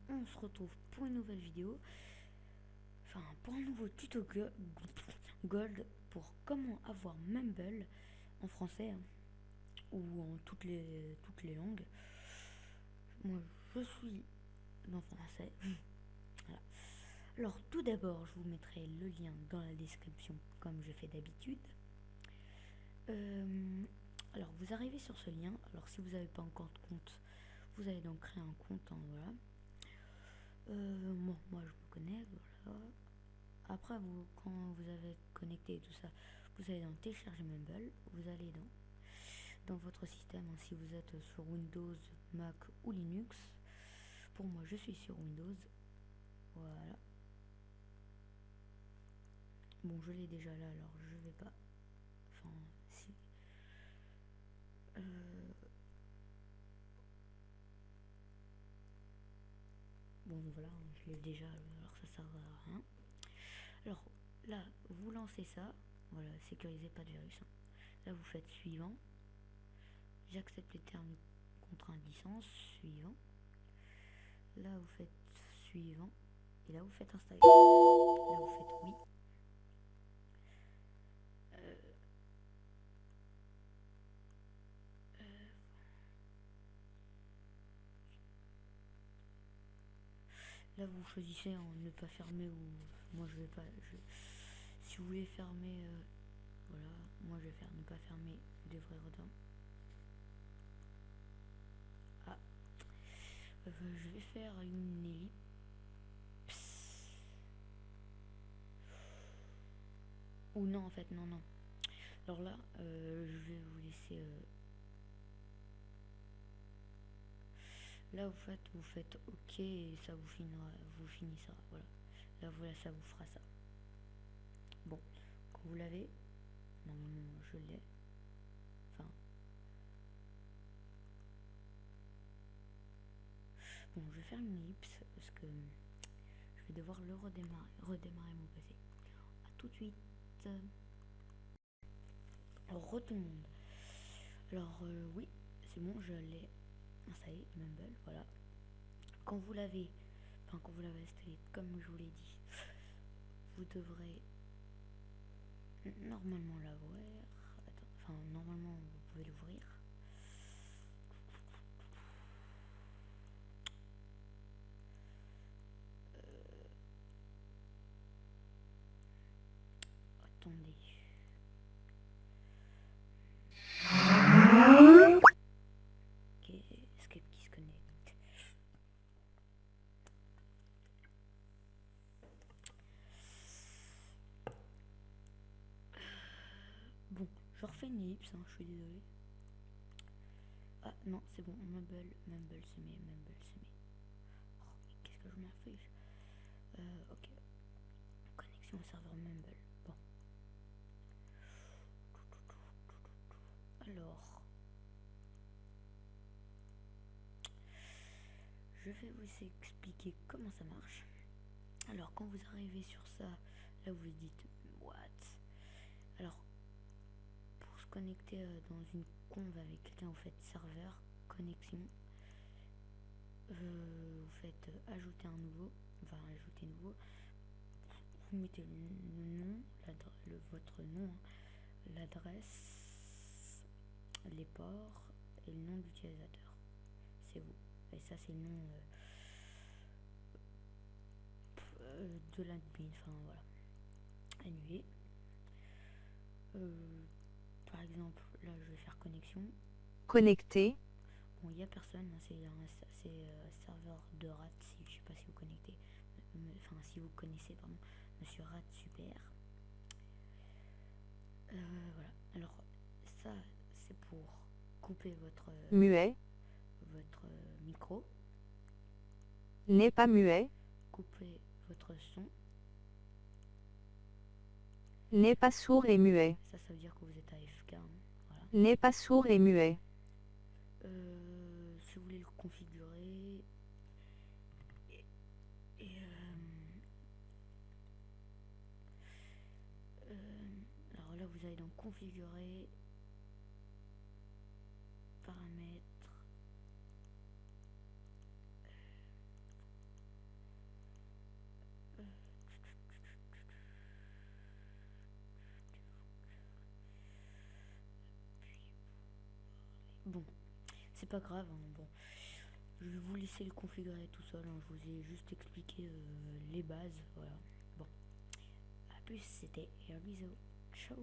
on se retrouve pour une nouvelle vidéo. Enfin, pour un nouveau tuto Gold pour comment avoir Mumble en français hein, ou en toutes les langues. Moi, je suis dans français. Voilà. Alors, tout d'abord, je vous mettrai le lien dans la description comme je fais d'habitude. Alors, vous arrivez sur ce lien. Alors, si vous n'avez pas encore de compte, vous allez donc créer un compte. Hein, voilà. Bon, moi, je me connais. Voilà. Après, quand vous avez connecté et tout ça, vous allez dans télécharger Mumble. Vous allez dans votre système, hein, si vous êtes sur Windows, Mac ou Linux. Pour moi, je suis sur Windows. Voilà. Bon, je l'ai déjà là, alors je vais pas. Enfin, si. Bon, voilà, je l'ai déjà, alors ça sert à rien. Alors là, vous lancez ça. Voilà, sécurisez, pas de virus. Hein. Là, vous faites suivant. J'accepte les termes du contrat de licence. Suivant. Là, vous faites suivant. Et là, vous faites installer. Là, vous faites oui. Là, vous choisissez en ne pas fermer ou moi je vais pas. Si vous voulez fermer, voilà, moi je vais faire ne pas fermer. Vous devrez redans. Ah, je vais faire une ellipse. Ou non, en fait, non. Alors là, je vais vous laisser. Là, vous faites OK et ça vous finissera. Voilà. Là, voilà, ça vous fera ça. Bon, quand vous l'avez, normalement, je l'ai. Enfin. Bon, je vais faire une ellipse parce que je vais devoir le redémarrer mon PC. A tout de suite. Alors, retourne. Alors, oui, c'est bon, je l'ai installé, Mumble, voilà. Quand vous l'avez installé, comme je vous l'ai dit, vous devrez normalement l'avoir. Enfin, normalement, vous pouvez l'ouvrir. Attendez. Escape qui se connecte. Bon, je refais une ellipse, hein, je suis désolée. Ah non, c'est bon, Mumble c'est mis. Oh, qu'est-ce que je m'en fiche. Ok. Connexion au serveur Mumble. Bon. Alors. Je vais vous expliquer comment ça marche. Alors quand vous arrivez sur ça, là vous dites what. Alors pour se connecter dans une conve avec quelqu'un, vous faites serveur, connexion, vous faites ajouter un nouveau, vous mettez le nom, votre nom, hein, l'adresse, les ports et le nom d'utilisateur. C'est vous. Et ça c'est le nom de l'admin, enfin voilà. Annuler. Par exemple, là je vais faire connexion. Connecté. Bon, il n'y a personne, c'est un serveur de Rat, je sais pas si vous connectez. Enfin, si vous connaissez, pardon, Monsieur Rat, super. Voilà. Alors, ça, c'est pour couper votre Muet. micro. N'est pas muet. Couper votre son. N'est pas sourd et muet. Ça veut dire que vous êtes AFK. Hein, voilà. N'est pas sourd et muet. Si vous voulez le configurer. Alors là, vous allez donc configurer. Paramètres. Bon, c'est pas grave, hein, bon. Je vais vous laisser le configurer tout seul, hein. Je vous ai juste expliqué les bases, voilà. Bon, à plus, c'était Herbizo. Ciao.